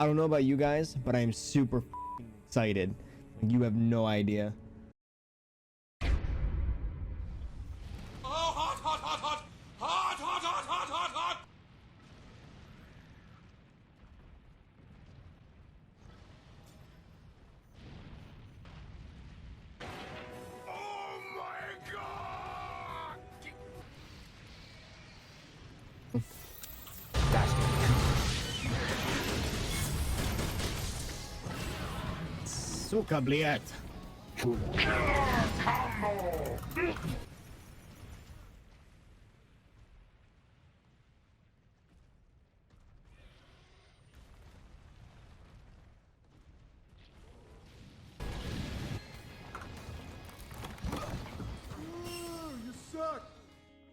I don't know about you guys, but I am super excited. You have no idea. Oh, hot, hot, hot, hot! Hot, hot, hot, hot, hot, hot! Oh my god! Suka bliet.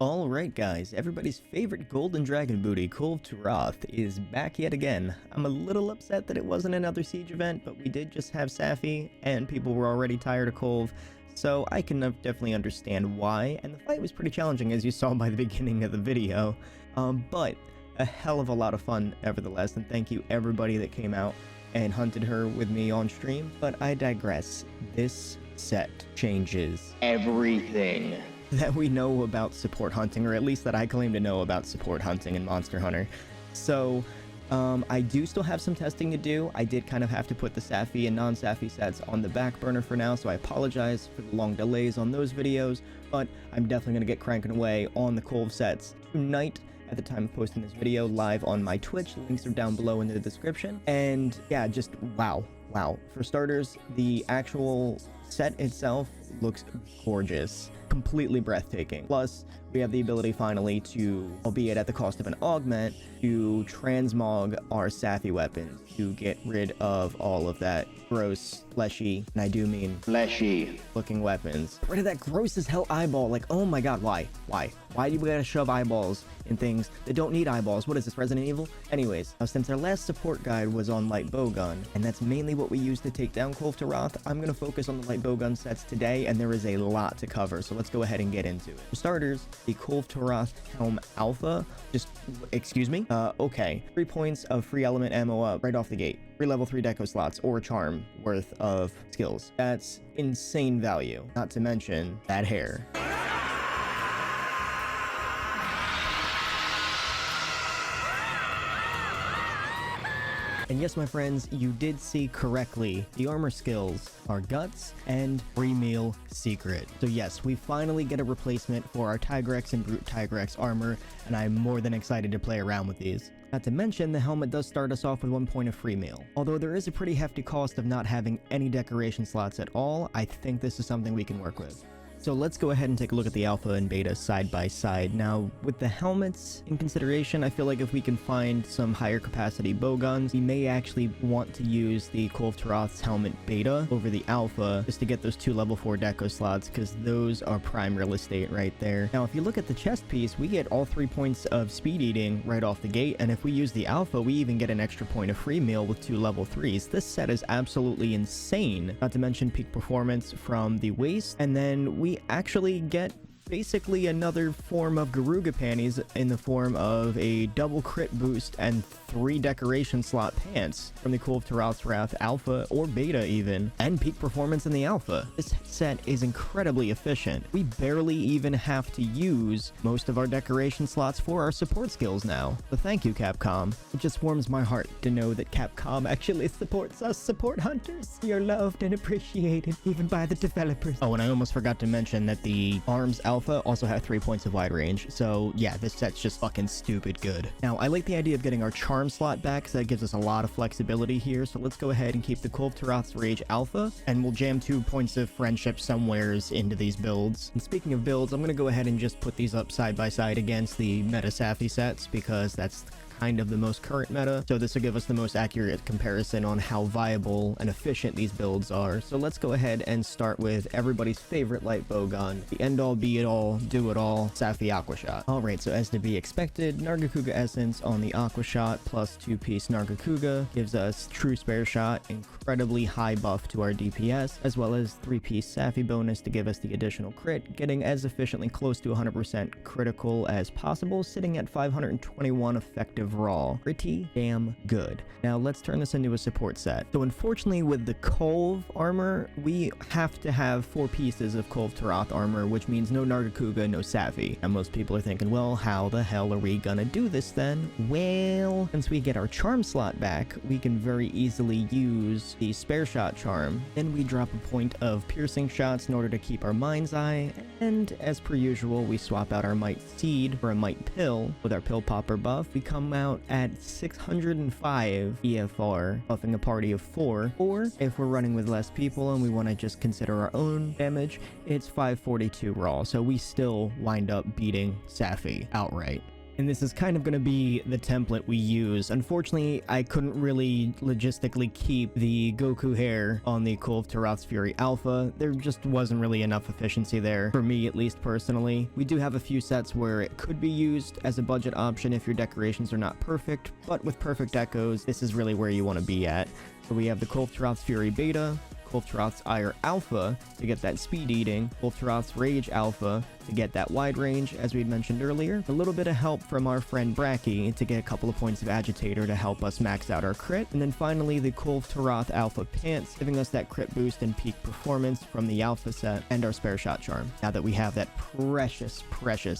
Alright guys, everybody's favorite golden dragon booty, Kulve Taroth, is back yet again. I'm a little upset that it wasn't another siege event, but we did just have Safi, and people were already tired of Kulve, so I can definitely understand why, and the fight was pretty challenging as you saw by the beginning of the video, but a hell of a lot of fun nevertheless, and thank you everybody that came out and hunted her with me on stream. But I digress. This set changes everything that we know about support hunting, or at least that I claim to know about support hunting in Monster Hunter. So I do still have some testing to do. I did kind of have to put the Safi and non-Safi sets on the back burner for now, so I apologize for the long delays on those videos, but I'm definitely going to get cranking away on the Kulve sets tonight at the time of posting this video live on my Twitch. Links are down below in the description. And yeah, just wow. For starters, the actual set itself looks gorgeous, completely breathtaking. Plus, we have the ability finally to, albeit at the cost of an augment, to transmog our Safi weapons to get rid of all of that gross, fleshy, and I do mean fleshy looking weapons. Get rid of that gross as hell eyeball. Like, oh my god, why? Why do we gotta shove eyeballs in things that don't need eyeballs? What is this, Resident Evil? Anyways, now since our last support guide was on light bowgun, and that's mainly what we use to take down Kulve Taroth, I'm gonna focus on the light bowgun sets today, and there is a lot to cover, so let's go ahead and get into it. For starters, the Kulve Taroth Helm Alpha, excuse me? Okay. 3 points of free element ammo up right off the gate. 3 level 3 deco slots or a charm worth of skills. That's insane value. Not to mention that hair. And yes, my friends, you did see correctly. The armor skills are Guts and Free Meal Secret. So yes, we finally get a replacement for our Tigrex and Brute Tigrex armor, and I'm more than excited to play around with these. Not to mention, the helmet does start us off with 1 point of free meal. Although there is a pretty hefty cost of not having any decoration slots at all, I think this is something we can work with. So let's go ahead and take a look at the alpha and beta side by side. Now, with the helmets in consideration, I feel like if we can find some higher capacity bowguns, we may actually want to use the Kulve Taroth's helmet beta over the alpha just to get those 2 level 4 deco slots, because those are prime real estate right there. Now, if you look at the chest piece, we get all 3 points of speed eating right off the gate, and if we use the alpha, we even get an extra point of free meal with 2 level 3s. This set is absolutely insane, not to mention peak performance from the waist, and then we actually get basically another form of Garuga panties in the form of a double crit boost and 3 decoration slot pants from the Kulve Taroth's Wrath Alpha or Beta even, and peak performance in the Alpha. This set is incredibly efficient. We barely even have to use most of our decoration slots for our support skills now. So thank you, Capcom. It just warms my heart to know that Capcom actually supports us support hunters. You're loved and appreciated even by the developers. Oh, and I almost forgot to mention that the Arms Alpha also have 3 points of wide range, so yeah, this set's just fucking stupid good. Now, I like the idea of getting our charm slot back, because that gives us a lot of flexibility here, so let's go ahead and keep the Kulve Taroth's Rage Alpha, and we'll jam 2 points of friendship somewheres into these builds. And speaking of builds, I'm gonna go ahead and just put these up side by side against the meta Safi sets, because that's kind of the most current meta, so this will give us the most accurate comparison on how viable and efficient these builds are. So let's go ahead and start with everybody's favorite light bowgun, the end all be it all, do it all, Safi Aqua Shot. Alright, so as to be expected, Nargacuga Essence on the Aqua Shot plus 2-piece Nargacuga gives us true spare shot, incredibly high buff to our DPS, as well as 3-piece Safi bonus to give us the additional crit, getting as efficiently close to 100% critical as possible, sitting at 521 effective effective raw. Pretty damn good. Now let's turn this into a support set. So unfortunately with the Kulve armor, we have to have 4 pieces of Kulve Taroth armor, which means no Nargacuga, no Safi. And most people are thinking, well, how the hell are we gonna do this then? Well, since we get our charm slot back, we can very easily use the spare shot charm. Then we drop a point of piercing shots in order to keep our mind's eye, and as per usual, we swap out our might seed for a might pill. With our pill popper buff, we come out at 605 EFR, buffing a party of 4. Or if we're running with less people and we want to just consider our own damage, it's 542 raw, so we still wind up beating Safi outright. And this is kind of going to be the template we use. Unfortunately, I couldn't really logistically keep the Goku hair on the Kulve Taroth's Fury Alpha. There just wasn't really enough efficiency there, for me at least personally. We do have a few sets where it could be used as a budget option if your decorations are not perfect, but with perfect echoes, this is really where you want to be at. So we have the Kulve Taroth's Fury Beta, Kulve Taroth's Ire Alpha to get that speed eating, Kulve Taroth's Rage Alpha to get that wide range, as we had mentioned earlier. A little bit of help from our friend Bracky to get a couple of points of Agitator to help us max out our crit. And then finally the Kulve Taroth Alpha Pants, giving us that crit boost and peak performance from the Alpha set, and our spare shot charm, now that we have that precious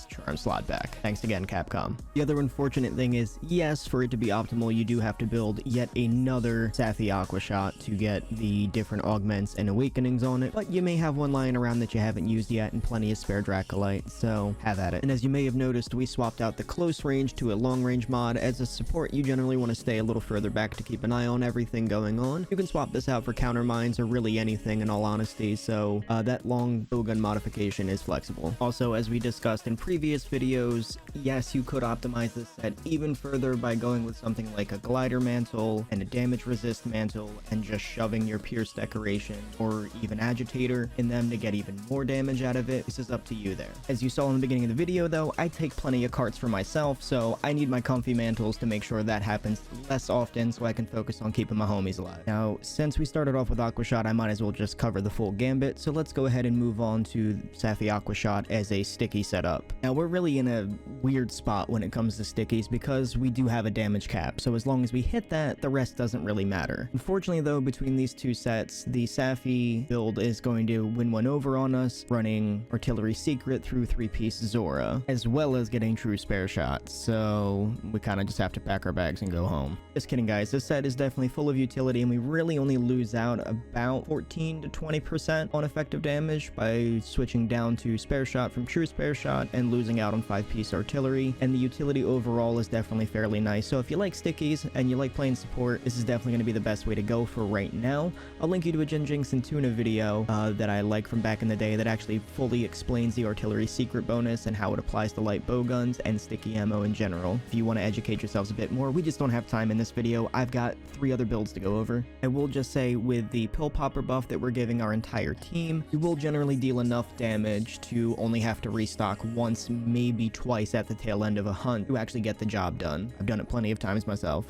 charm slot back. Thanks again, Capcom. The other unfortunate thing is, yes, for it to be optimal, you do have to build yet another Safi Aqua shot to get the different augments and awakenings on it, but you may have one lying around that you haven't used yet and plenty of spare Dracolite, so have at it. And as you may have noticed, we swapped out the close range to a long range mod. As a support, you generally want to stay a little further back to keep an eye on everything going on. You can swap this out for counter mines or really anything in all honesty, so that long bowgun modification is flexible. Also, as we discussed in previous videos, yes, you could optimize this set even further by going with something like a glider mantle and a damage resist mantle and just shoving your pierce decoration or even agitator in them to get even more damage out of it. This is up to you there. As you saw in the beginning of the video though, I take plenty of carts for myself, so I need my comfy mantles to make sure that happens less often so I can focus on keeping my homies alive. Now, since we started off with Aqua Shot, I might as well just cover the full gambit, so let's go ahead and move on to Safi Aqua Shot as a sticky setup. Now, we're really in a weird spot when it comes to stickies because we do have a damage cap, so as long as we hit that, the rest doesn't really matter. Unfortunately though, between these two sets, the Safi build is going to win one over on us, running Artillery Secret through 3-piece Zora, as well as getting true spare shots, so we kind of just have to pack our bags and go home. Just kidding guys, this set is definitely full of utility and we really only lose out about 14 to 20% on effective damage by switching down to spare shot from true spare shot and losing out on 5-piece artillery, and the utility overall is definitely fairly nice. So if you like stickies and you like playing support, this is definitely going to be the best way to go for right now. I'll link you to a Jin Jinx and Tuna video that I like from back in the day that actually fully explains the artillery secret bonus and how it applies to light bowguns and sticky ammo in general. If you want to educate yourselves a bit more, we just don't have time in this video. I've got 3 other builds to go over. I will just say with the pill popper buff that we're giving our entire team, you will generally deal enough damage to only have to restock once, maybe twice at the tail end of a hunt to actually get the job done. I've done it plenty of times myself.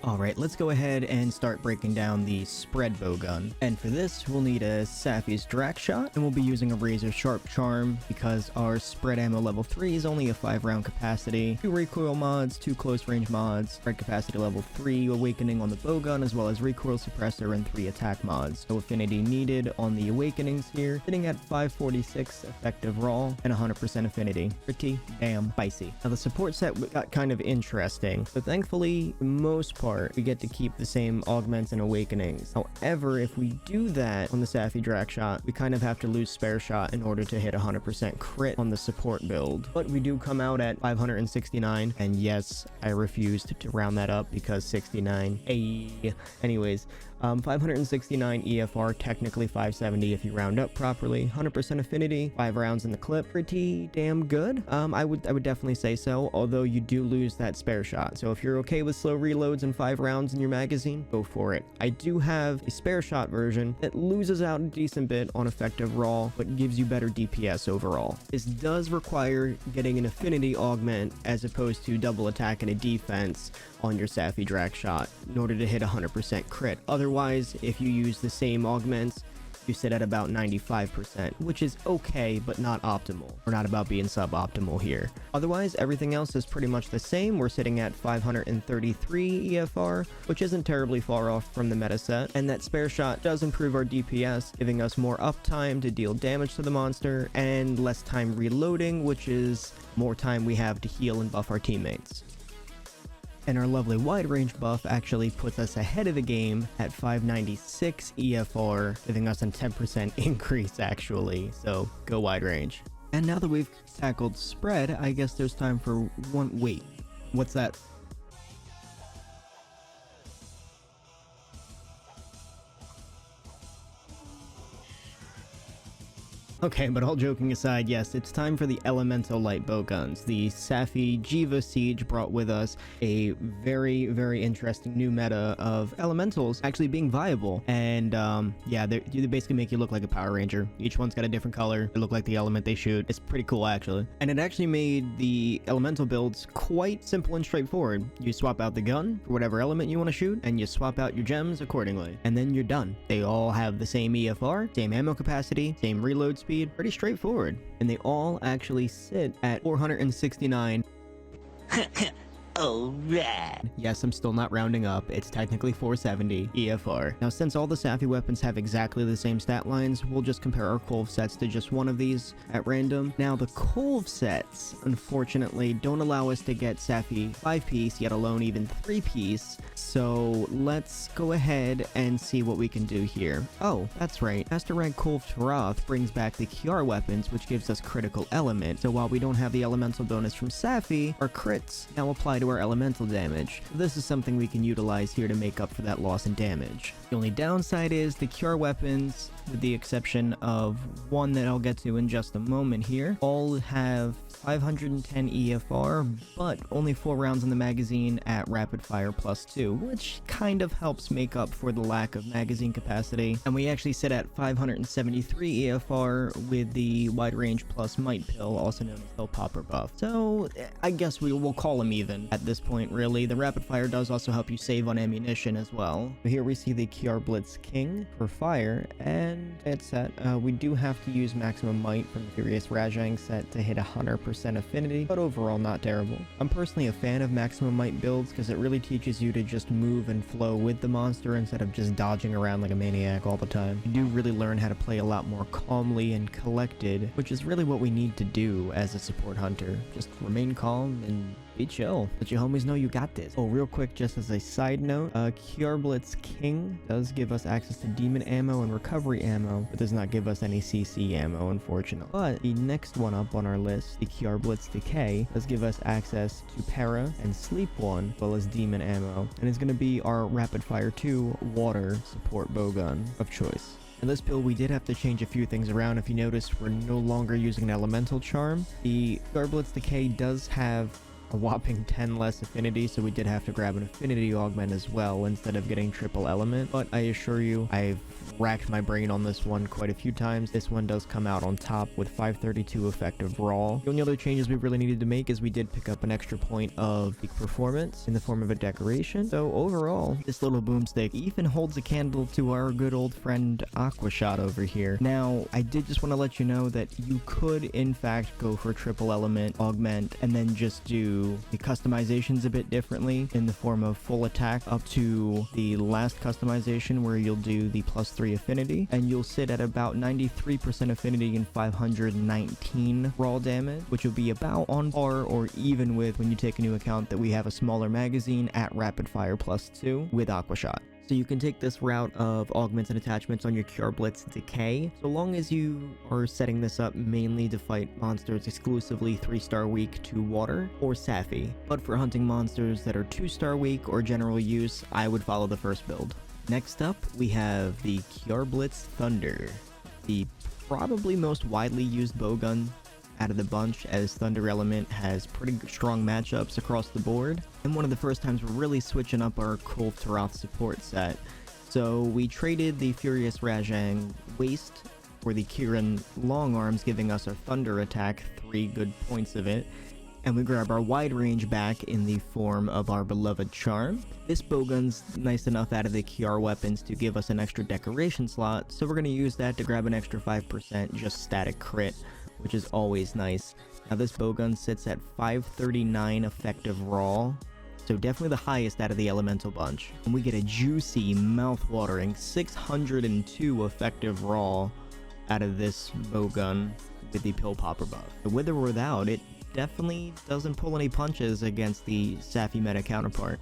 Alright, let's go ahead and start breaking down the spread bowgun. And for this, we'll need a Safi's Drac Shot, and we'll be using a Razor Sharp Charm because our spread ammo level 3 is only a 5-round capacity, 2 recoil mods, 2 close range mods, spread capacity level 3 awakening on the bowgun, as well as recoil suppressor and 3 attack mods. No affinity needed on the awakenings here, sitting at 546 effective raw and 100% affinity. Pretty damn spicy. Now the support set got kind of interesting, so thankfully, for the most part, we get to keep the same augments and awakenings. However, if we do that on the Safi Drac Shot, we kind of have to lose spare shot in order to hit 100% crit on the support build. But we do come out at 569, and yes, I refused to round that up because 69. Hey. Anyways, 569 EFR, technically 570 if you round up properly, 100% affinity, 5 rounds in the clip, pretty damn good. I would definitely say so, although you do lose that spare shot. So if you're okay with slow reloads and 5 rounds in your magazine, go for it. I do have a spare shot version that loses out a decent bit on effective raw, but gives you better DPS overall. This does require getting an affinity augment as opposed to double attack and a defense, on your Safi Drac shot in order to hit 100% crit. Otherwise, if you use the same augments, you sit at about 95%, which is okay, but not optimal. We're not about being suboptimal here. Otherwise, everything else is pretty much the same. We're sitting at 533 EFR, which isn't terribly far off from the meta set, and that spare shot does improve our DPS, giving us more uptime to deal damage to the monster, and less time reloading, which is more time we have to heal and buff our teammates. And our lovely wide range buff actually puts us ahead of the game at 596 EFR, giving us a 10% increase actually, so go wide range. And now that we've tackled spread, I guess there's time for one— wait, what's that? Okay, but all joking aside, yes, it's time for the elemental light bowguns. The Safi Jiva Siege brought with us a very, very interesting new meta of elementals actually being viable. And yeah, they basically make you look like a Power Ranger. Each one's got a different color. They look like the element they shoot. It's pretty cool, actually. And it actually made the elemental builds quite simple and straightforward. You swap out the gun for whatever element you want to shoot, and you swap out your gems accordingly. And then you're done. They all have the same EFR, same ammo capacity, same reload speed. Pretty straightforward, and they all actually sit at 469. Alright. Yes, I'm still not rounding up. It's technically 470 EFR. Now, since all the Safi weapons have exactly the same stat lines, we'll just compare our Kulve sets to just one of these at random. Now, the Kulve sets, unfortunately, don't allow us to get Safi 5-piece, yet alone even 3-piece. So let's go ahead and see what we can do here. Oh, that's right. Master Rank Kulve Taroth brings back the QR weapons, which gives us critical element. So while we don't have the elemental bonus from Safi, our crits now apply to our elemental damage. This is something we can utilize here to make up for that loss in damage. The only downside is the cure weapons, with the exception of one that I'll get to in just a moment here, all have 510 EFR, but only 4 rounds in the magazine at rapid fire +2, which kind of helps make up for the lack of magazine capacity. And we actually sit at 573 EFR with the wide range plus might pill, also known as pill popper buff. So I guess we'll call them even at this point, really. The rapid fire does also help you save on ammunition as well. Here we see the QR Blitz King for fire, and it's set. We do have to use maximum might from the Furious Rajang set to hit 100% affinity, but overall not terrible. I'm personally a fan of maximum might builds because it really teaches you to just move and flow with the monster instead of just dodging around like a maniac all the time. You do really learn how to play a lot more calmly and collected, which is really what we need to do as a support hunter. Just remain calm and be chill. Let your homies know you got this. Oh, real quick, just as a side note, QR Blitz King does give us access to demon ammo and recovery ammo, but does not give us any CC ammo, unfortunately. But the next one up on our list, the QR Blitz Decay, does give us access to Para and Sleep 1, as well as demon ammo, and is going to be our Rapid Fire 2 water support bowgun of choice. In this build, we did have to change a few things around. If you notice, we're no longer using an elemental charm. The QR Blitz Decay does have a whopping 10 less affinity, so we did have to grab an affinity augment as well instead of getting triple element. But I assure you, I've racked my brain on this one quite a few times. This one does come out on top with 532 effective raw. The only other changes we really needed to make is we did pick up an extra point of peak performance in the form of a decoration. So overall, this little boomstick even holds a candle to our good old friend Aqua shot over here. Now, I did just want to let you know that you could in fact go for triple element augment and then just do the customizations a bit differently in the form of full attack up to the last customization where you'll do the +3 affinity, and you'll sit at about 93% affinity and 519 raw damage, which will be about on par or even with when you take into account that we have a smaller magazine at rapid fire +2 with Aqua shot. So you can take this route of augments and attachments on your QR Blitz Decay, so long as you are setting this up mainly to fight monsters exclusively 3-star weak to water or Safi. But for hunting monsters that are 2-star weak or general use, I would follow the first build. Next up, we have the QR Blitz Thunder, the probably most widely used bowgun out of the bunch, as Thunder Element has pretty strong matchups across the board, and one of the first times we're really switching up our Kulve Taroth support set. So we traded the Furious Rajang Waist for the Kirin Long Arms, giving us our Thunder attack, 3 good points of it, and we grab our wide range back in the form of our beloved charm. This bowgun's nice enough out of the QR weapons to give us an extra decoration slot, so we're going to use that to grab an extra 5% just static crit, which is always nice. Now this bowgun sits at 539 effective raw, so definitely the highest out of the elemental bunch. And we get a juicy, mouth-watering 602 effective raw out of this bowgun with the pill popper buff. With or without, it definitely doesn't pull any punches against the Safi meta counterpart.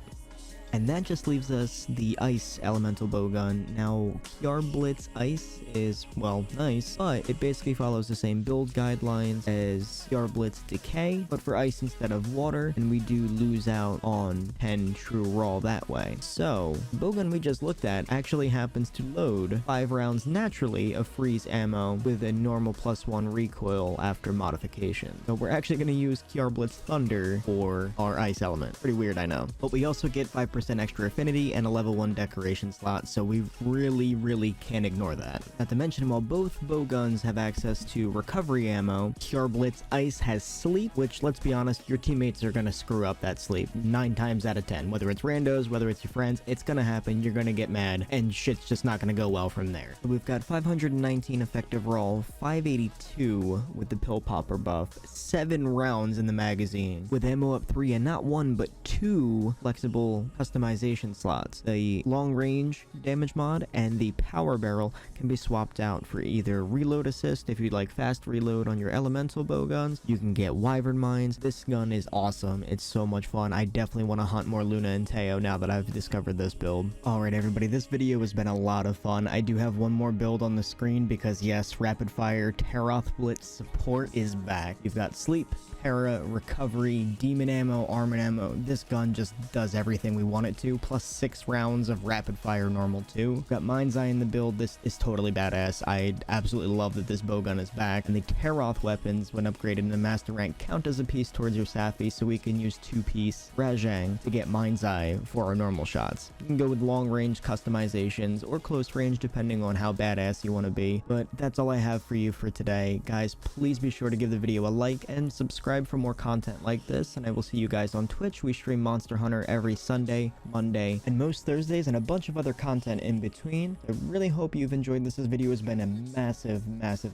And that just leaves us the Ice Elemental Bowgun. Now, QR Blitz Ice is, well, nice, but it basically follows the same build guidelines as QR Blitz Decay, but for Ice instead of Water, and we do lose out on 10 true raw that way. So, the bowgun we just looked at actually happens to load 5 rounds naturally of freeze ammo with a normal +1 recoil after modification. So we're actually going to use QR Blitz Thunder for our Ice element. Pretty weird, I know. But we also get 5% extra affinity and a level 1 decoration slot, so we really can't ignore that. Not to mention, while both bowguns have access to recovery ammo, QR Blitz Ice has sleep, which, let's be honest, your teammates are gonna screw up that sleep 9 times out of 10. Whether it's randos, whether it's your friends, it's gonna happen, you're gonna get mad, and shit's just not gonna go well from there. So we've got 519 effective roll, 582 with the pill popper buff, 7 rounds in the magazine, with ammo up 3 and not 1 but 2 flexible customization slots. The long range damage mod and the power barrel can be swapped out for either reload assist if you'd like fast reload on your elemental bowguns. You can get wyvern mines. This gun is awesome. It's so much fun. I definitely want to hunt more Luna and Teo now that I've discovered this build. Alright everybody, this video has been a lot of fun. I do have one more build on the screen because yes, rapid fire Taroth Blitz support is back. You've got sleep, para, recovery, demon ammo, armor ammo. This gun just does everything we want it to, plus 6 rounds of rapid fire normal too. Got Mind's Eye in the build. This is totally badass. I absolutely love that this bowgun is back. And the Taroth weapons, when upgraded in the master rank, count as a piece towards your Safi, so we can use 2-piece Rajang to get Mind's Eye for our normal shots. You can go with long range customizations or close range depending on how badass you want to be. But that's all I have for you for today. Guys, please be sure to give the video a like and subscribe for more content like this, and I will see you guys on Twitch. We stream Monster Hunter every Sunday, Monday, and most Thursdays, and a bunch of other content in between. I really hope you've enjoyed this. This video has been a massive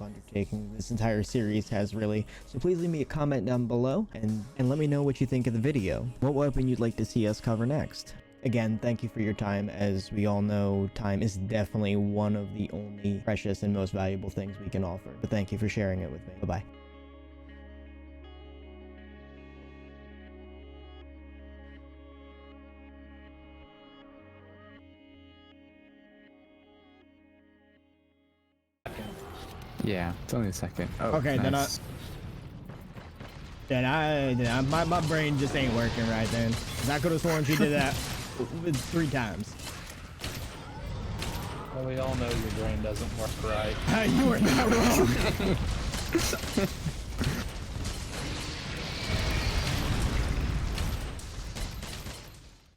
undertaking. This entire series has really. So please leave me a comment down below and let me know what you think of the video. What weapon you'd like to see us cover next. Again, thank you for your time. As we all know, time is definitely one of the only precious and most valuable things we can offer. But thank you for sharing it with me. Bye-bye. Yeah, it's only a second. Oh, okay, nice. my brain just ain't working right then. 'Cause I could have sworn she did that 3 times. Well, we all know your brain doesn't work right. You are not wrong.